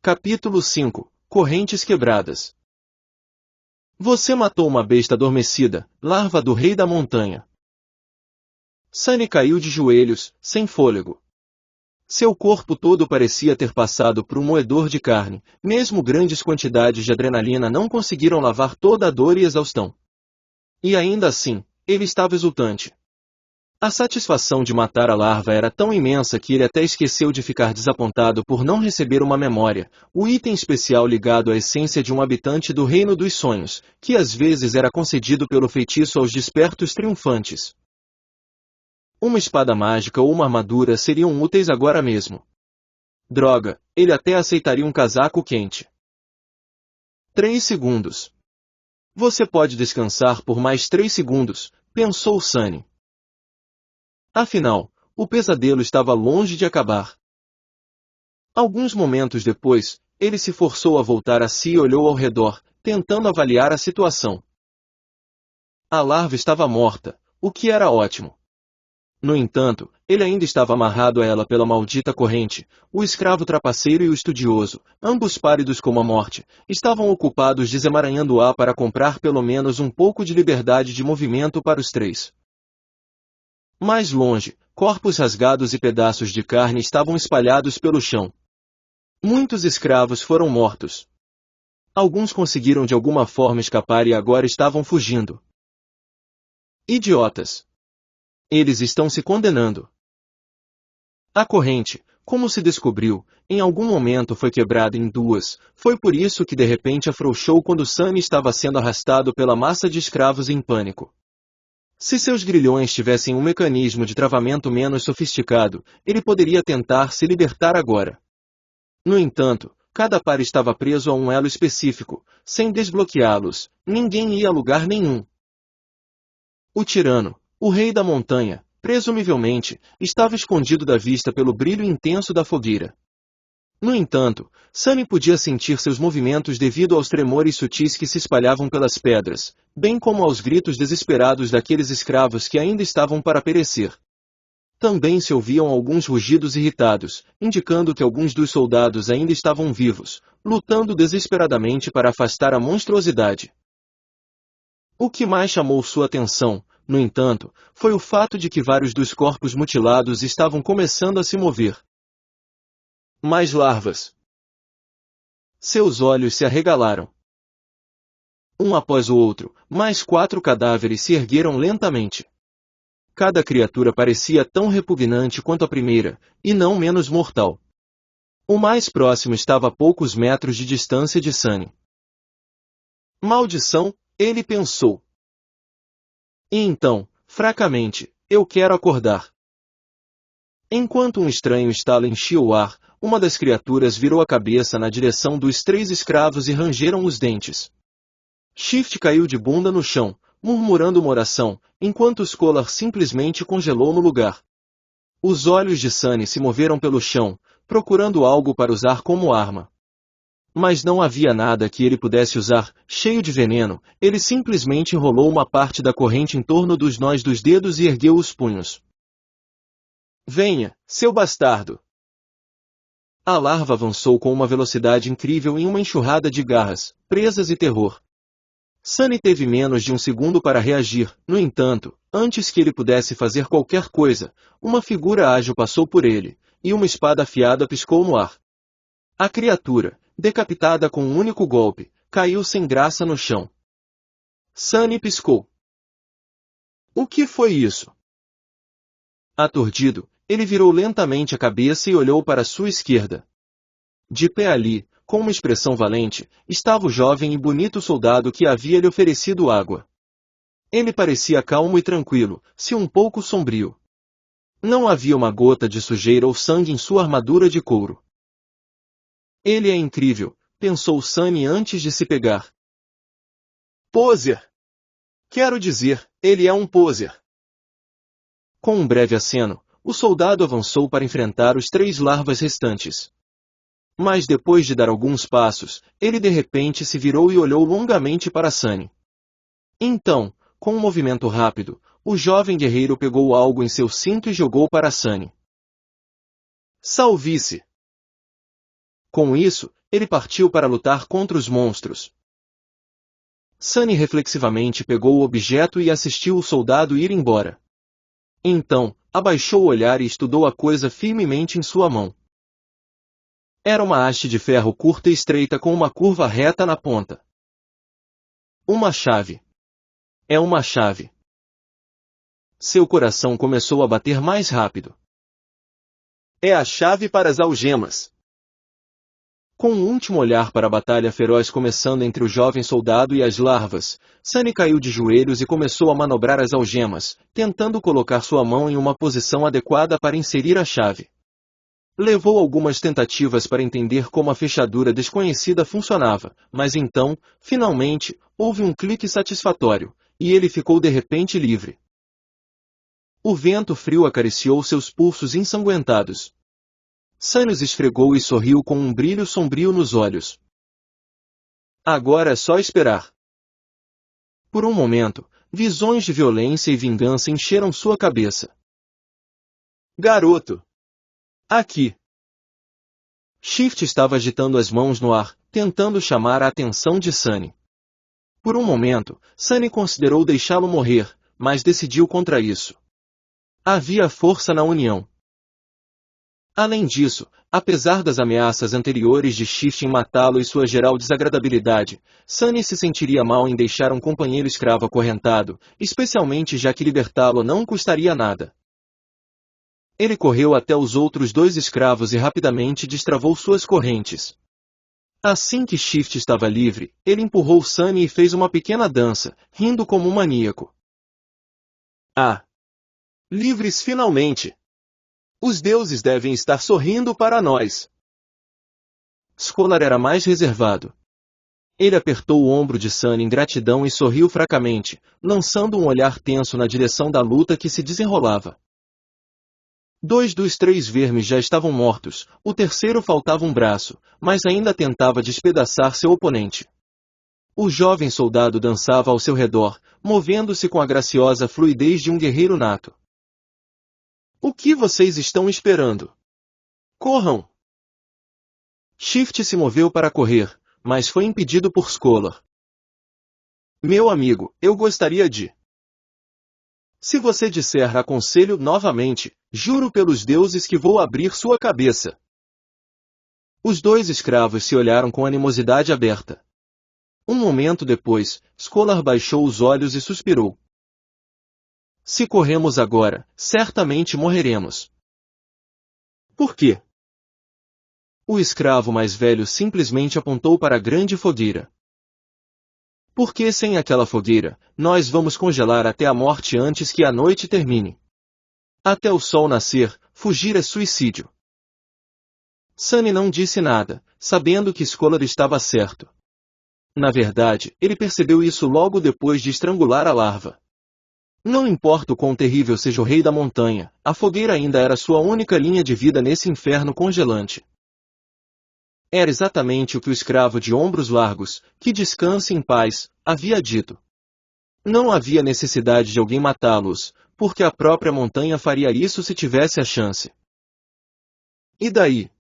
Capítulo 5 – Correntes quebradas. Você matou uma besta adormecida, larva do rei da montanha. Sunny caiu de joelhos, sem fôlego. Seu corpo todo parecia ter passado por um moedor de carne, mesmo grandes quantidades de adrenalina não conseguiram lavar toda a dor e exaustão. E ainda assim, ele estava exultante. A satisfação de matar a larva era tão imensa que ele até esqueceu de ficar desapontado por não receber uma memória, o item especial ligado à essência de um habitante do reino dos sonhos, que às vezes era concedido pelo feitiço aos despertos triunfantes. Uma espada mágica ou uma armadura seriam úteis agora mesmo. Droga, ele até aceitaria um casaco quente. 3 segundos. Você pode descansar por mais 3 segundos, pensou Sunny. Afinal, o pesadelo estava longe de acabar. Alguns momentos depois, ele se forçou a voltar a si e olhou ao redor, tentando avaliar a situação. A larva estava morta, o que era ótimo. No entanto, ele ainda estava amarrado a ela pela maldita corrente. O escravo trapaceiro e o estudioso, ambos pálidos como a morte, estavam ocupados desemaranhando-a para comprar pelo menos um pouco de liberdade de movimento para os três. Mais longe, corpos rasgados e pedaços de carne estavam espalhados pelo chão. Muitos escravos foram mortos. Alguns conseguiram de alguma forma escapar e agora estavam fugindo. Idiotas! Eles estão se condenando. A corrente, como se descobriu, em algum momento foi quebrada em duas, foi por isso que de repente afrouxou quando Sunny estava sendo arrastado pela massa de escravos em pânico. Se seus grilhões tivessem um mecanismo de travamento menos sofisticado, ele poderia tentar se libertar agora. No entanto, cada par estava preso a um elo específico, sem desbloqueá-los, ninguém ia a lugar nenhum. O tirano, o rei da montanha, presumivelmente, estava escondido da vista pelo brilho intenso da fogueira. No entanto, Sunny podia sentir seus movimentos devido aos tremores sutis que se espalhavam pelas pedras, bem como aos gritos desesperados daqueles escravos que ainda estavam para perecer. Também se ouviam alguns rugidos irritados, indicando que alguns dos soldados ainda estavam vivos, lutando desesperadamente para afastar a monstruosidade. O que mais chamou sua atenção, no entanto, foi o fato de que vários dos corpos mutilados estavam começando a se mover. Mais larvas. Seus olhos se arregalaram. Um após o outro, mais 4 cadáveres se ergueram lentamente. Cada criatura parecia tão repugnante quanto a primeira, e não menos mortal. O mais próximo estava a poucos metros de distância de Sunny. Maldição, ele pensou. E então, fracamente, eu quero acordar. Enquanto um estranho estalo enchia o ar, uma das criaturas virou a cabeça na direção dos 3 escravos e rangeram os dentes. Shift caiu de bunda no chão, murmurando uma oração, enquanto Scholar simplesmente congelou no lugar. Os olhos de Sunny se moveram pelo chão, procurando algo para usar como arma. Mas não havia nada que ele pudesse usar, cheio de veneno, ele simplesmente enrolou uma parte da corrente em torno dos nós dos dedos e ergueu os punhos. Venha, seu bastardo! A larva avançou com uma velocidade incrível em uma enxurrada de garras, presas e terror. Sunny teve menos de um segundo para reagir, no entanto, antes que ele pudesse fazer qualquer coisa, uma figura ágil passou por ele, e uma espada afiada piscou no ar. A criatura, decapitada com um único golpe, caiu sem graça no chão. Sunny piscou. O que foi isso? Aturdido, ele virou lentamente a cabeça e olhou para sua esquerda. De pé ali, com uma expressão valente, estava o jovem e bonito soldado que havia lhe oferecido água. Ele parecia calmo e tranquilo, se um pouco sombrio. Não havia uma gota de sujeira ou sangue em sua armadura de couro. Ele é incrível, pensou Sunny antes de se pegar. Poser! Quero dizer, ele é um poser. Com um breve aceno, o soldado avançou para enfrentar os 3 larvas restantes. Mas depois de dar alguns passos, ele de repente se virou e olhou longamente para Sunny. Então, com um movimento rápido, o jovem guerreiro pegou algo em seu cinto e jogou para Sunny. Salve-se! Com isso, ele partiu para lutar contra os monstros. Sunny reflexivamente pegou o objeto e assistiu o soldado ir embora. Então, abaixou o olhar e estudou a coisa firmemente em sua mão. Era uma haste de ferro curta e estreita com uma curva reta na ponta. Uma chave. É uma chave. Seu coração começou a bater mais rápido. É a chave para as algemas. Com um último olhar para a batalha feroz começando entre o jovem soldado e as larvas, Sunny caiu de joelhos e começou a manobrar as algemas, tentando colocar sua mão em uma posição adequada para inserir a chave. Levou algumas tentativas para entender como a fechadura desconhecida funcionava, mas então, finalmente, houve um clique satisfatório, e ele ficou de repente livre. O vento frio acariciou seus pulsos ensanguentados. Sunny os esfregou e sorriu com um brilho sombrio nos olhos. Agora é só esperar. Por um momento, visões de violência e vingança encheram sua cabeça. Garoto! Aqui! Shift estava agitando as mãos no ar, tentando chamar a atenção de Sunny. Por um momento, Sunny considerou deixá-lo morrer, mas decidiu contra isso. Havia força na união. Além disso, apesar das ameaças anteriores de Shift em matá-lo e sua geral desagradabilidade, Sunny se sentiria mal em deixar um companheiro escravo acorrentado, especialmente já que libertá-lo não custaria nada. Ele correu até os outros dois escravos e rapidamente destravou suas correntes. Assim que Shift estava livre, ele empurrou Sunny e fez uma pequena dança, rindo como um maníaco. Ah! Livres finalmente! Os deuses devem estar sorrindo para nós. Scholar era mais reservado. Ele apertou o ombro de Sunny em gratidão e sorriu fracamente, lançando um olhar tenso na direção da luta que se desenrolava. 2 dos 3 vermes já estavam mortos, o terceiro faltava um braço, mas ainda tentava despedaçar seu oponente. O jovem soldado dançava ao seu redor, movendo-se com a graciosa fluidez de um guerreiro nato. O que vocês estão esperando? Corram! Shift se moveu para correr, mas foi impedido por Scholar. Meu amigo, eu gostaria de... Se você disser aconselho novamente, juro pelos deuses que vou abrir sua cabeça. Os dois escravos se olharam com animosidade aberta. Um momento depois, Scholar baixou os olhos e suspirou. Se corremos agora, certamente morreremos. Por quê? O escravo mais velho simplesmente apontou para a grande fogueira. Porque sem aquela fogueira, nós vamos congelar até a morte antes que a noite termine. Até o sol nascer, fugir é suicídio. Sunny não disse nada, sabendo que Scholar estava certo. Na verdade, ele percebeu isso logo depois de estrangular a larva. Não importa o quão terrível seja o rei da montanha, a fogueira ainda era sua única linha de vida nesse inferno congelante. Era exatamente o que o escravo de ombros largos, que descanse em paz, havia dito. Não havia necessidade de alguém matá-los, porque a própria montanha faria isso se tivesse a chance. E daí?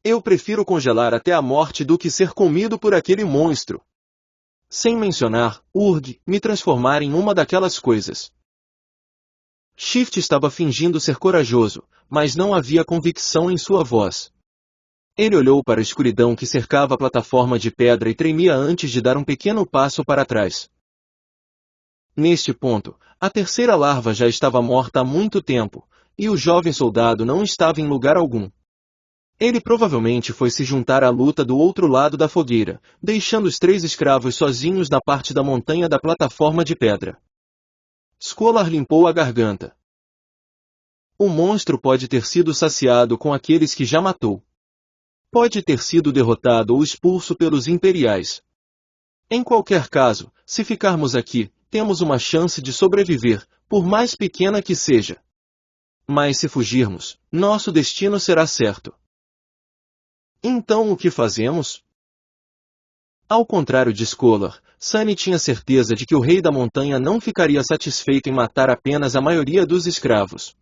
Eu prefiro congelar até a morte do que ser comido por aquele monstro. Sem mencionar, Urg, me transformar em uma daquelas coisas. Shift estava fingindo ser corajoso, mas não havia convicção em sua voz. Ele olhou para a escuridão que cercava a plataforma de pedra e tremia antes de dar um pequeno passo para trás. Neste ponto, a terceira larva já estava morta há muito tempo, e o jovem soldado não estava em lugar algum. Ele provavelmente foi se juntar à luta do outro lado da fogueira, deixando os 3 escravos sozinhos na parte da montanha da plataforma de pedra. Scholar limpou a garganta. O monstro pode ter sido saciado com aqueles que já matou. Pode ter sido derrotado ou expulso pelos imperiais. Em qualquer caso, se ficarmos aqui, temos uma chance de sobreviver, por mais pequena que seja. Mas se fugirmos, nosso destino será certo. Então o que fazemos? Ao contrário de Scholar, Sunny tinha certeza de que o rei da montanha não ficaria satisfeito em matar apenas a maioria dos escravos.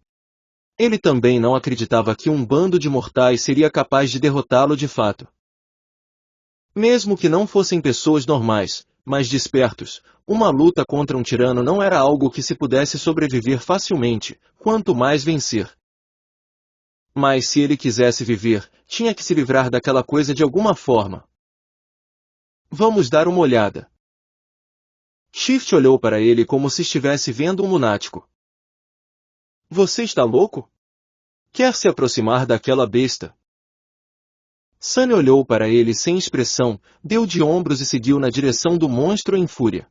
Ele também não acreditava que um bando de mortais seria capaz de derrotá-lo de fato. Mesmo que não fossem pessoas normais, mas despertos, uma luta contra um tirano não era algo que se pudesse sobreviver facilmente, quanto mais vencer. Mas se ele quisesse viver, tinha que se livrar daquela coisa de alguma forma. Vamos dar uma olhada. Shift olhou para ele como se estivesse vendo um lunático. Você está louco? Quer se aproximar daquela besta? Sunny olhou para ele sem expressão, deu de ombros e seguiu na direção do monstro em fúria.